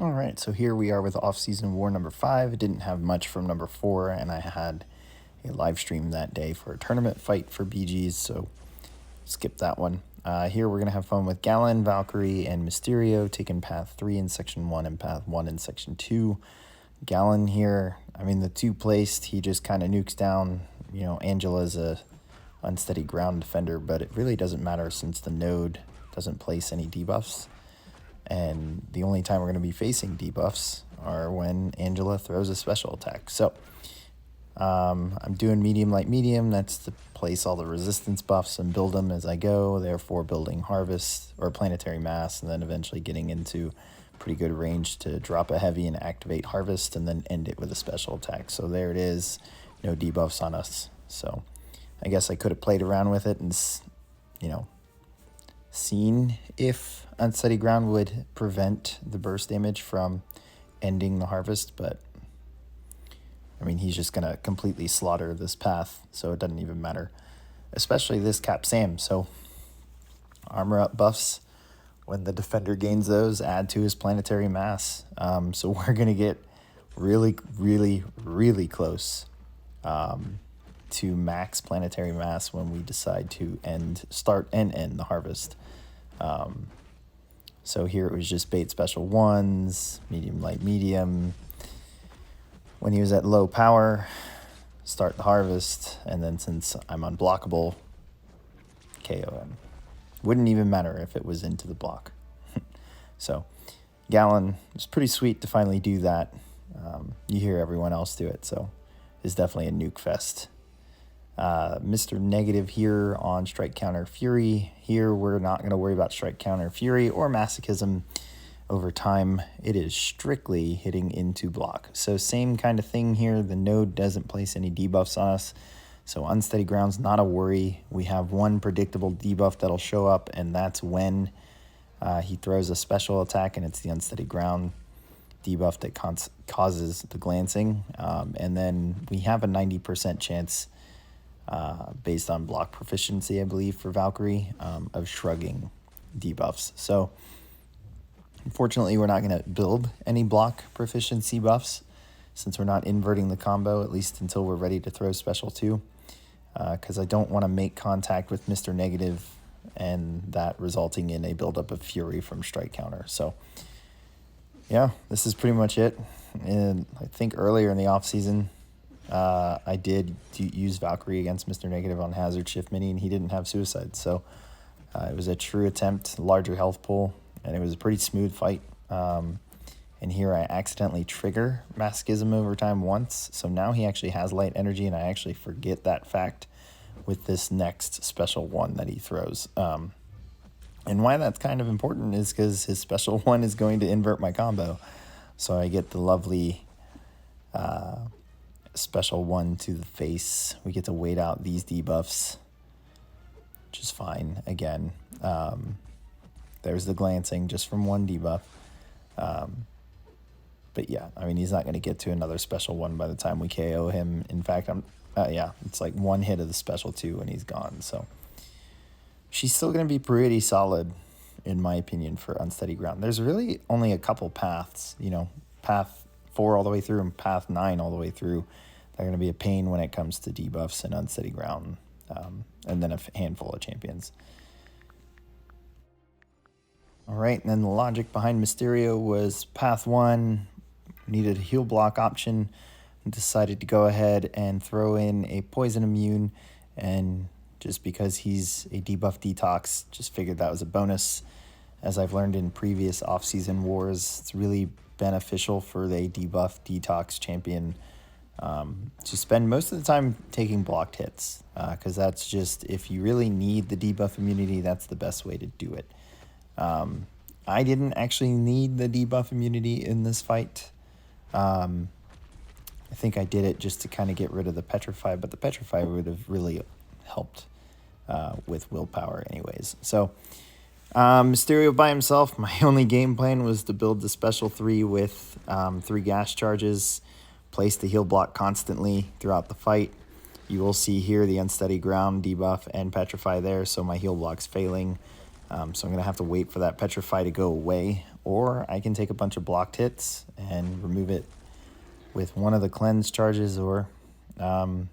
All right, so here we are with off-season war number 5. It didn't have much from number 4, and I had a live stream that day for a tournament fight for BGs, so skip that one. Here we're going to have fun with Galen, Valkyrie, and Mysterio, taking path 3 in section 1 and path 1 in section 2. Galen here, I mean, the 2 placed, he just kind of nukes down, Angela's a unsteady ground defender, but it really doesn't matter since the node doesn't place any debuffs. And the only time we're going to be facing debuffs are when Angela throws a special attack. So I'm doing medium, light, medium. That's to place all the resistance buffs and build them as I go, therefore building Harvest or Planetary Mass, and then eventually getting into pretty good range to drop a heavy and activate Harvest and then end it with a special attack. So there it is, no debuffs on us. So I guess I could have played around with it and, seen if Unsteady Ground would prevent the burst damage from ending the Harvest, but I mean, he's just going to completely slaughter this path, so it doesn't even matter, especially this Cap Sam. So armor up buffs, when the defender gains those, add to his Planetary Mass. So we're going to get really, really, really close to max Planetary Mass when we decide to start and end the Harvest. So here it was just bait special 1s, medium, light, medium. When he was at low power, start the Harvest, and then since I'm unblockable, KO him. Wouldn't even matter if it was into the block. So Galen was pretty sweet to finally do that. You hear everyone else do it, so it's definitely a nuke fest. Mr. Negative here on Strike Counter Fury. Here we're not going to worry about Strike Counter Fury or Masochism over time. It is strictly hitting into block. So same kind of thing here. The node doesn't place any debuffs on us. So Unsteady Ground's not a worry. We have one predictable debuff that'll show up, and that's when he throws a special attack, and it's the Unsteady Ground debuff that causes the glancing. And then we have a 90% chance based on block proficiency, I believe, for Valkyrie, of shrugging debuffs. So unfortunately, we're not going to build any block proficiency buffs since we're not inverting the combo, at least until we're ready to throw special 2, because I don't want to make contact with Mr. Negative and that resulting in a buildup of Fury from Strike Counter. So yeah, this is pretty much it. And I think earlier in the offseason, I did use Valkyrie against Mr. Negative on Hazard Shift Mini, and he didn't have Suicide. So it was a true attempt, larger health pool, and it was a pretty smooth fight. And here I accidentally trigger Masochism over time once. So now he actually has light energy, and I actually forget that fact with this next special 1 that he throws. And why that's kind of important is because his special 1 is going to invert my combo. So I get the lovely special 1 to the face. We get to wait out these debuffs, which is fine. Again, there's the glancing just from 1 debuff. But yeah, I mean, he's not going to get to another special 1 by the time we KO him. In fact, it's like 1 hit of the special 2 and he's gone. So she's still going to be pretty solid, in my opinion, for Unsteady Ground. There's really only a couple paths, path 4 all the way through and path 9 all the way through. They're going to be a pain when it comes to debuffs and Unsteady Ground, and then a handful of champions. All right, and then the logic behind Mysterio was path 1, needed a heal block option, and decided to go ahead and throw in a poison immune, and just because he's a debuff detox, just figured that was a bonus. As I've learned in previous off-season wars, it's really beneficial for the debuff detox champion to spend most of the time taking blocked hits, because that's just, if you really need the debuff immunity, that's the best way to do it. I didn't actually need the debuff immunity in this fight. I think I did it just to kind of get rid of the Petrify, but the Petrify would have really helped with willpower anyways. So Mysterio by himself, my only game plan was to build the special 3 with 3 gas charges, place the heal block constantly throughout the fight. You will see here the Unsteady Ground debuff and Petrify there, so my heal block's failing. So I'm going to have to wait for that Petrify to go away, or I can take a bunch of blocked hits and remove it with one of the cleanse charges or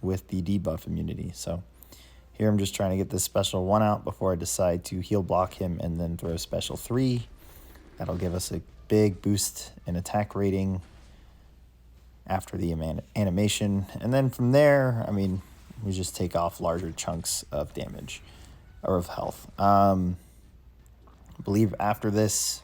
with the debuff immunity. So here I'm just trying to get this special 1 out before I decide to heal block him and then throw special 3. That'll give us a big boost in attack rating after the animation. And then from there, I mean, we just take off larger chunks of damage or of health. I believe after this,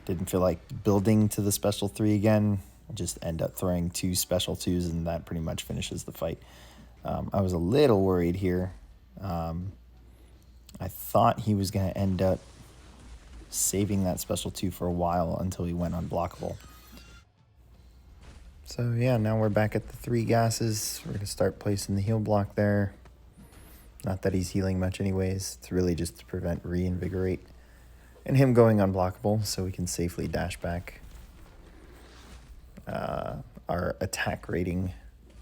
didn't feel like building to the special 3 again. I just end up throwing 2 special 2s, and that pretty much finishes the fight. I was a little worried here. I thought he was going to end up saving that special 2 for a while until he went unblockable. So yeah, now we're back at the 3 gases. We're going to start placing the heal block there. Not that he's healing much anyways. It's really just to prevent reinvigorate and him going unblockable so we can safely dash back. Our attack rating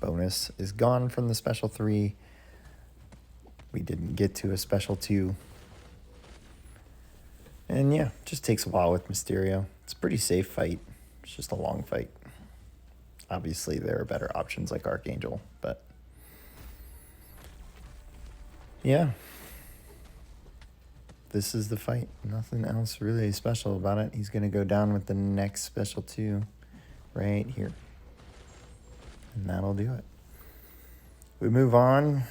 bonus is gone from the special 3. We didn't get to a special 2. And yeah, just takes a while with Mysterio. It's a pretty safe fight. It's just a long fight. Obviously, there are better options like Archangel, but yeah. This is the fight. Nothing else really special about it. He's going to go down with the next special 2 right here. And that'll do it. We move on.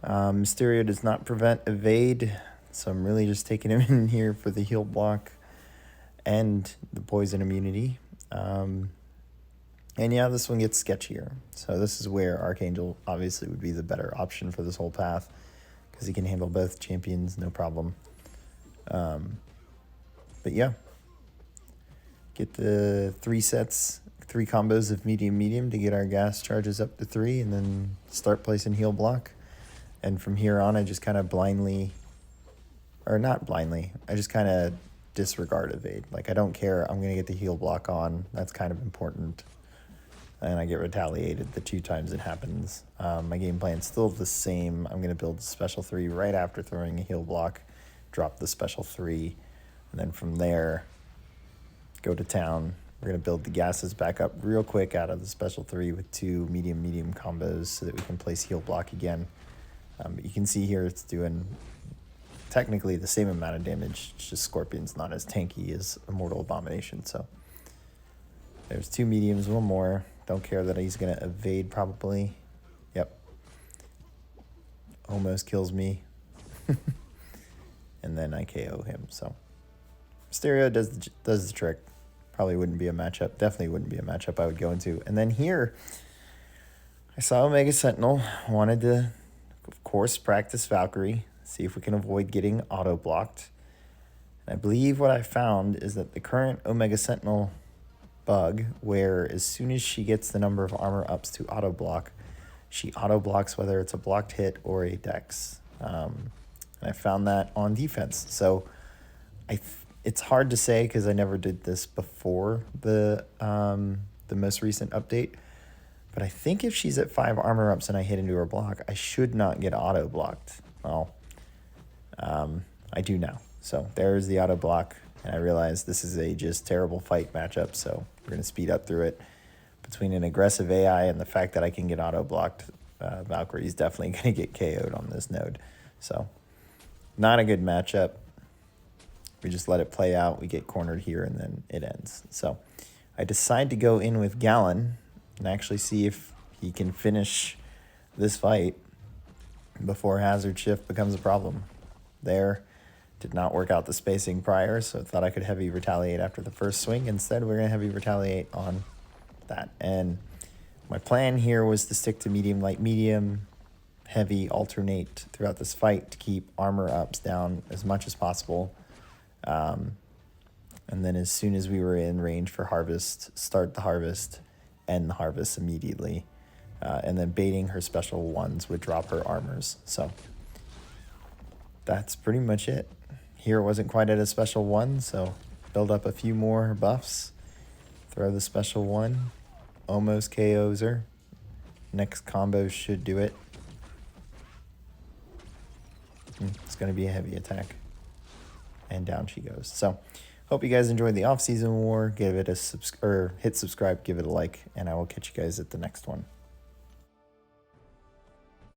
Mysterio does not prevent evade, so I'm really just taking him in here for the heal block and the poison immunity. And yeah, this one gets sketchier. So this is where Archangel obviously would be the better option for this whole path, because he can handle both champions, no problem. But yeah, get the 3 sets, 3 combos of medium to get our gas charges up to 3, and then start placing heal block. And from here on, I just kind of blindly, or not blindly, I just kind of disregard evade. Like, I don't care. I'm going to get the heal block on. That's kind of important. And I get retaliated the 2 times it happens. My game plan's still the same. I'm going to build special 3 right after throwing a heal block, drop the special 3, and then from there, go to town. We're going to build the gases back up real quick out of the special 3 with 2 medium combos so that we can place heal block again. But you can see here it's doing technically the same amount of damage. It's just Scorpion's not as tanky as Immortal Abomination. So there's 2 mediums, 1 more. Don't care that he's going to evade probably. Yep. Almost kills me. And then I KO him. So Mysterio does the trick. Probably wouldn't be a matchup. Definitely wouldn't be a matchup I would go into. And then here, I saw Omega Sentinel. Wanted to, of course, practice Valkyrie. See if we can avoid getting auto-blocked. And I believe what I found is that the current Omega Sentinel bug, where as soon as she gets the number of armor ups to auto-block, she auto-blocks whether it's a blocked hit or a dex. And I found that on defense. So it's hard to say because I never did this before the most recent update. But I think if she's at 5 armor ups and I hit into her block, I should not get auto-blocked. Well, I do now. So there's the auto-block. And I realized this is a just terrible fight matchup, so we're going to speed up through it. Between an aggressive AI and the fact that I can get auto-blocked, Valkyrie's definitely going to get KO'd on this node. So, not a good matchup. We just let it play out. We get cornered here, and then it ends. So, I decide to go in with Gallon and actually see if he can finish this fight before Hazard Shift becomes a problem. There. Did not work out the spacing prior, so I thought I could heavy retaliate after the first swing. Instead, we're going to heavy retaliate on that. And my plan here was to stick to medium, light, medium, heavy, alternate throughout this fight to keep armor ups down as much as possible. And then as soon as we were in range for harvest, start the harvest, end the harvest immediately. And then baiting her special 1s would drop her armors. So that's pretty much it. Here it wasn't quite at a special 1, so build up a few more buffs. Throw the special 1. Almost KOs her. Next combo should do it. It's going to be a heavy attack. And down she goes. So Hope you guys enjoyed the off-season war. Give it a hit subscribe, give it a like, and I will catch you guys at the next one.